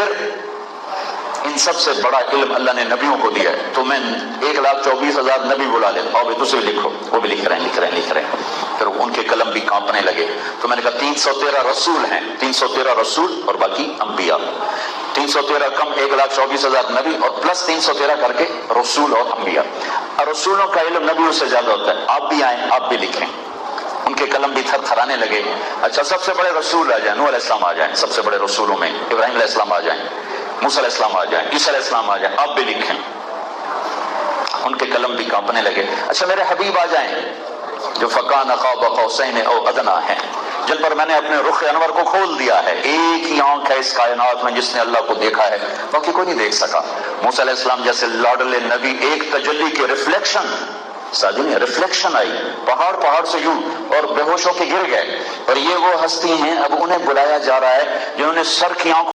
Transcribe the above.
फिर इन सबसे बड़ा इल्म अल्लाह ने नबियों को दिया है। तो मैं 1,24,000 नबी बुला ले, और भी तुझे लिखो, वो भी लिख रहे हैं। फिर उनके कलम भी कांपने लगे। तो मैंने कहा 313 रसूल हैं, 313 रसूल और बाकी अंबिया। 313 कम 1,24,000 नबी और प्लस 313 करके रसूल और अंबिया। रसूलों का इल्म नबियों से ज्यादा होता है। आप भी आए, आप भी लिखें। उनके कलम भी थरथराने लगे। अच्छा, सबसे बड़े रसूल आ जाए, नूह अलैहिस्सलाम आ जाए, सबसे बड़े रसूलों में इब्राहिम अलैहिस्सलाम आ जाए, मूसा अलैहिस्सलाम आ जाए, ईसा अलैहिस्सलाम आ जाए, आप भी लिखें। उनके कलम भी कांपने लगे। अच्छा, मेरे हबीब आ जाएं जो फकान क़ाब क़ौसैन औ अदना है, जिन पर मैंने अपने रुख अनवर को खोल दिया है। एक ही आंख है इस कायनात में जिसने अल्लाह को देखा है, बाकी कोई नहीं देख सका। मूसा अलैहिस्सलाम जैसे लाडले नबी, एक तजल्ली के रिफ्लेक्शन, साजिद रिफ्लेक्शन आई पहाड़ से यूं, और बेहोश होकर गिर गए। और ये वो हस्ती हैं, अब उन्हें बुलाया जा रहा है जिन्होंने सर की आंख